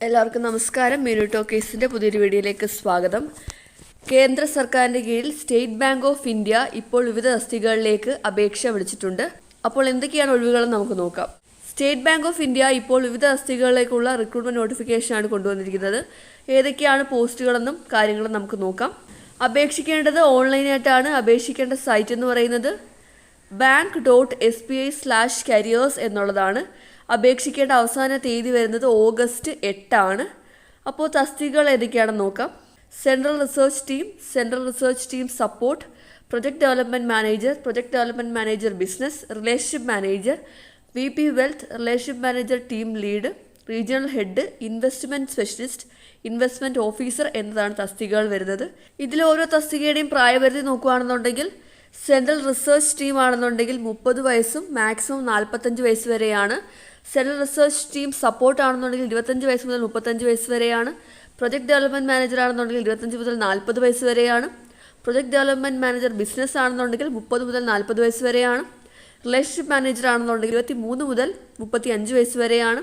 എല്ലാവർക്കും നമസ്കാരം. മെനു ടോക്കീസിൻ്റെ പുതിയൊരു വീഡിയോയിലേക്ക് സ്വാഗതം. കേന്ദ്ര സർക്കാരിൻ്റെ കീഴിൽ സ്റ്റേറ്റ് ബാങ്ക് ഓഫ് ഇന്ത്യ ഇപ്പോൾ വിവിധ തസ്തികകളിലേക്ക് അപേക്ഷ വിളിച്ചിട്ടുണ്ട്. അപ്പോൾ എന്തൊക്കെയാണ് ഒഴിവുകളെന്ന് നമുക്ക് നോക്കാം. സ്റ്റേറ്റ് ബാങ്ക് ഓഫ് ഇന്ത്യ ഇപ്പോൾ വിവിധ തസ്തികകളിലേക്കുള്ള റിക്രൂട്ട്മെൻറ്റ് നോട്ടിഫിക്കേഷനാണ് കൊണ്ടുവന്നിരിക്കുന്നത്. ഏതൊക്കെയാണ് പോസ്റ്റുകളെന്നും കാര്യങ്ങളും നമുക്ക് നോക്കാം. അപേക്ഷിക്കേണ്ടത് ഓൺലൈനായിട്ടാണ്. അപേക്ഷിക്കേണ്ട സൈറ്റ് എന്ന് പറയുന്നത് bank.sbi/careers എന്നുള്ളതാണ്. അപേക്ഷിക്കേണ്ട അവസാന തീയതി വരുന്നത് ഓഗസ്റ്റ് 8 അപ്പോൾ തസ്തികകൾ ഏതൊക്കെയാണെന്ന് നോക്കാം. Central research team support, project development manager, project development manager business, relationship manager, VP wealth, relationship manager team lead, regional head, investment specialist, investment officer എന്നതാണ് തസ്തികകൾ വരുന്നത്. ഇതിൽ ഓരോ തസ്തികയുടെയും പ്രായപരിധി നോക്കുകയാണെന്നുണ്ടെങ്കിൽ സെൻട്രൽ റിസർച്ച് ടീം ആണെന്നുണ്ടെങ്കിൽ 30 വയസ്സും മാക്സിമം 45 വയസ്സ് വരെയാണ്. സെൻട്രൽ റിസർച്ച് ടീം സപ്പോർട്ട് ആണെന്നുണ്ടെങ്കിൽ 25 വയസ്സ് മുതൽ 35 വയസ്സ് വരെയാണ്. പ്രൊജക്ട് ഡെവലപ്മെൻറ്റ് മാനേജർ ആണെന്നുണ്ടെങ്കിൽ 25 മുതൽ 40 വയസ്സ് വരെയാണ്. പ്രൊജക്ട് ഡെവലപ്മെൻറ്റ് മാനേജർ ബിസിനസ് ആണെന്നുണ്ടെങ്കിൽ 30 മുതൽ 40 വയസ്സ് വരെയാണ്. റിലേഷൻഷിപ്പ് മാനേജർ ആണെന്നുണ്ടെങ്കിൽ 23 മുതൽ 35 വയസ്സ് വരെയാണ്.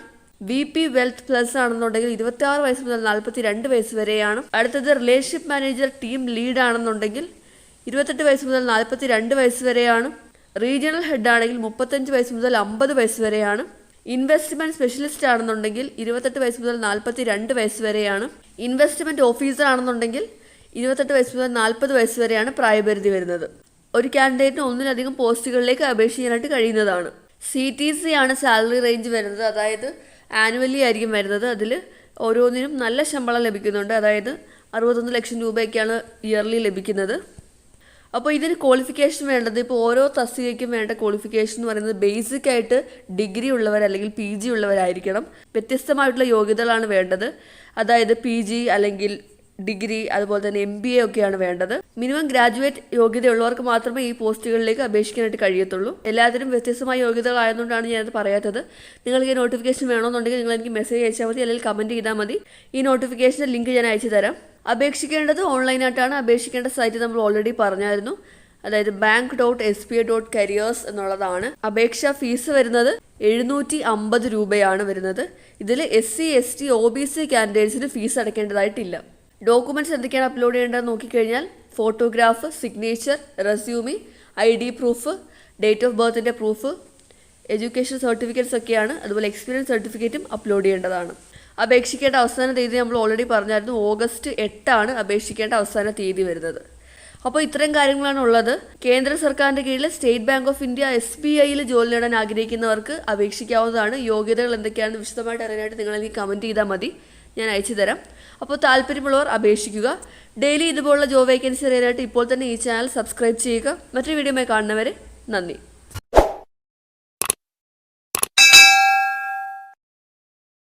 VP വെൽത്ത് പ്ലസ് ആണെന്നുണ്ടെങ്കിൽ 26 വയസ്സ് മുതൽ 42 വയസ്സ് വരെയാണ്. അടുത്തത് റിലേഷൻഷിപ്പ് മാനേജർ ടീം ലീഡ് ആണെന്നുണ്ടെങ്കിൽ 28 വയസ്സ് മുതൽ 42 വയസ്സ് വരെയാണ്. റീജിയണൽ ഹെഡ് ആണെങ്കിൽ 35 വയസ്സ് മുതൽ 50 വയസ്സ് വരെയാണ്. ഇൻവെസ്റ്റ്മെൻറ്റ് സ്പെഷ്യലിസ്റ്റ് ആണെന്നുണ്ടെങ്കിൽ 28 വയസ്സ് മുതൽ 42 വയസ്സ് വരെയാണ്. ഇൻവെസ്റ്റ്മെൻറ്റ് ഓഫീസർ ആണെന്നുണ്ടെങ്കിൽ 28 വയസ്സ് മുതൽ 40 വയസ്സ് വരെയാണ് പ്രായപരിധി വരുന്നത്. ഒരു കാൻഡിഡേറ്റിന് ഒന്നിലധികം പോസ്റ്റുകളിലേക്ക് അപേക്ഷിക്കാനായിട്ട് കഴിയുന്നതാണ്. CTC ആണ് സാലറി റേഞ്ച് വരുന്നത്. അതായത് ആനുവലി ആയിരിക്കും വരുന്നത്. അതിൽ ഓരോന്നിനും നല്ല ശമ്പളം ലഭിക്കുന്നുണ്ട്. അതായത് 61 ലക്ഷം രൂപയൊക്കെയാണ് ഇയർലി ലഭിക്കുന്നത്. അപ്പോൾ ഇതിന് ക്വാളിഫിക്കേഷൻ വേണ്ടത്, ഇപ്പോൾ ഓരോ തസ്തികയ്ക്കും വേണ്ട ക്വാളിഫിക്കേഷൻ എന്ന് പറയുന്നത് ബേസിക് ആയിട്ട് ഡിഗ്രി ഉള്ളവർ അല്ലെങ്കിൽ PG ഉള്ളവരായിരിക്കണം. വ്യത്യസ്തമായിട്ടുള്ള യോഗ്യതകളാണ് വേണ്ടത്. അതായത് PG അല്ലെങ്കിൽ ഡിഗ്രി, അതുപോലെ തന്നെ MBA ഒക്കെയാണ് വേണ്ടത്. മിനിമം ഗ്രാജുവേറ്റ് യോഗ്യതയുള്ളവർക്ക് മാത്രമേ ഈ പോസ്റ്റുകളിലേക്ക് അപേക്ഷിക്കാനായിട്ട് കഴിയത്തുള്ളൂ. എല്ലാത്തിനും വ്യത്യസ്തമായ യോഗ്യതകളായതുകൊണ്ടാണ് ഞാനത് പറയാത്തത്. നിങ്ങൾക്ക് ഈ നോട്ടിഫിക്കേഷൻ വേണമെന്നുണ്ടെങ്കിൽ നിങ്ങൾ എനിക്ക് മെസ്സേജ് അയച്ചാൽ മതി, അല്ലെങ്കിൽ കമൻറ്റ് ചെയ്താൽ മതി. ഈ നോട്ടിഫിക്കേഷൻ്റെ ലിങ്ക് ഞാൻ അയച്ചു തരാം. അപേക്ഷിക്കേണ്ടത് ഓൺലൈനായിട്ടാണ്. അപേക്ഷിക്കേണ്ട സൈറ്റ് നമ്മൾ ഓൾറെഡി പറഞ്ഞായിരുന്നു. അതായത് bank.sbi/careers എന്നുള്ളതാണ്. അപേക്ഷാ ഫീസ് വരുന്നത് 750 രൂപയാണ് വരുന്നത്. ഇതിൽ SC, ST, OBC കാൻഡിഡേറ്റ്സിന് ഫീസ് അടയ്ക്കേണ്ടതായിട്ടില്ല. ഡോക്യുമെൻറ്റ്സ് എന്തൊക്കെയാണ് അപ്ലോഡ് ചെയ്യേണ്ടതെന്ന് നോക്കിക്കഴിഞ്ഞാൽ photograph, signature, resume, ID proof, date of ബർത്തിൻ്റെ പ്രൂഫ്, എഡ്യൂക്കേഷൻ സർട്ടിഫിക്കറ്റ്സ് ഒക്കെയാണ്. അതുപോലെ എക്സ്പീരിയൻസ് സർട്ടിഫിക്കറ്റും അപ്ലോഡ് ചെയ്യേണ്ടതാണ്. അപേക്ഷിക്കേണ്ട അവസാന തീയതി നമ്മൾ ഓൾറെഡി പറഞ്ഞായിരുന്നു. ഓഗസ്റ്റ് 8 അപേക്ഷിക്കേണ്ട അവസാന തീയതി വരുന്നത്. അപ്പോൾ ഇത്രയും കാര്യങ്ങളാണ് ഉള്ളത്. കേന്ദ്ര സർക്കാരിൻ്റെ കീഴിൽ സ്റ്റേറ്റ് ബാങ്ക് ഓഫ് ഇന്ത്യ SBIയിൽ ജോലി നേടാൻ ആഗ്രഹിക്കുന്നവർക്ക് അപേക്ഷിക്കാവുന്നതാണ്. യോഗ്യതകൾ എന്തൊക്കെയാണെന്ന് വിശദമായിട്ട് അറിയാനായിട്ട് നിങ്ങൾ എനിക്ക് കമൻറ്റ് ചെയ്താൽ മതി, ഞാൻ അയച്ചു തരാം. അപ്പോൾ താല്പര്യമുള്ളവർ അപേക്ഷിക്കുക. ഡെയിലി ഇതുപോലുള്ള ജോബ് വേക്കൻസി അറിയാനായിട്ട് ഇപ്പോൾ തന്നെ ഈ ചാനൽ സബ്സ്ക്രൈബ് ചെയ്യുക. മറ്റൊരു വീഡിയോയുമായി കാണുന്നവരെ നന്ദി.